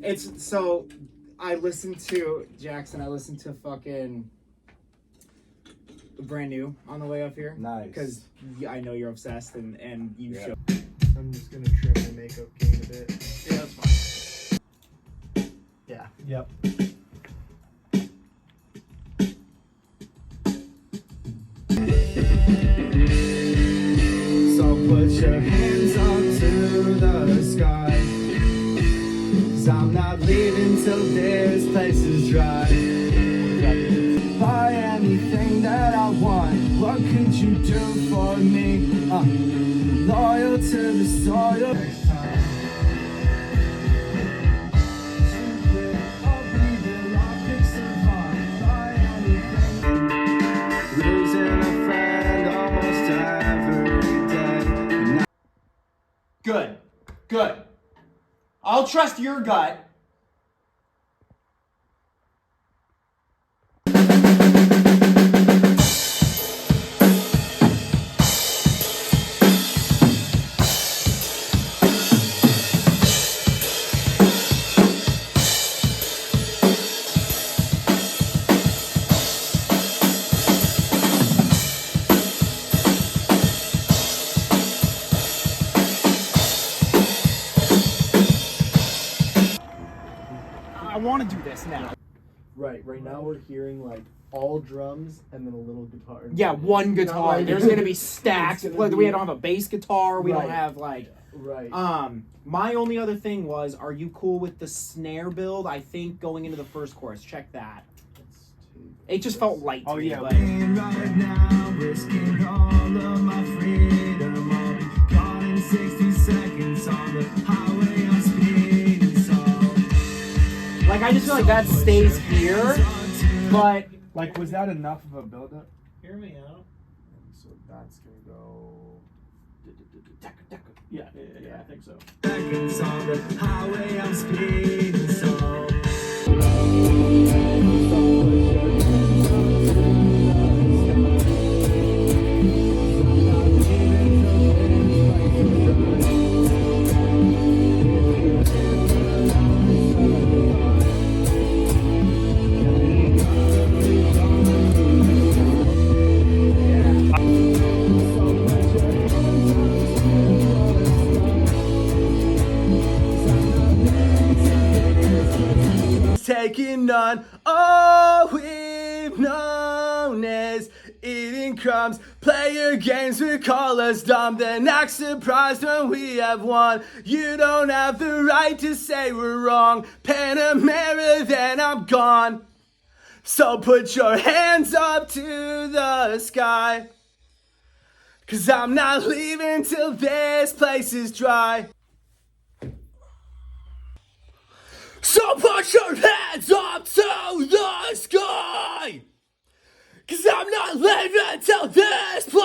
It's so I listened to Jackson. I listened to fucking Brand New on the way up here. Nice. Because I know you're obsessed and you show. I'm just gonna trim my makeup game a bit. Yeah, that's fine. Yeah. Yep. So put your hands up to the sky, 'cause I'm not leaving till this place is dry. Buy anything that I want, what could you do for me? Loyal to the soil. Next time. I'll be the Lockpick Savant. Buy anything. Losing a friend almost every day. Good. I'll trust your gut. I want to do this now. Right now we're hearing like all drums and then a little guitar. Yeah, one guitar. Like- There's gonna be stacks. It's We gonna be- don't have a bass guitar. We don't Right. have like. Right. My only other thing was, are you cool with the snare build? I think going into the first chorus, check that. It just felt light to me, but Right now, risking all of my freedom. I'll be gone in 60 seconds on the highway I'm speeding. So like I just feel like that stays here. But like, was that enough of a build-up? Hear me out. So that's gonna go. Yeah, I think so. Seconds on the highway I'm speeding. So. Taking on all we've known as eating crumbs, player games, we call us dumb, then act surprised when we have won. You don't have the right to say we're wrong. Panamera, then I'm gone. So put your hands up to the sky, 'cause I'm not leaving till this place is dry. So put your hands up to the sky, 'cause I'm not leaving till this place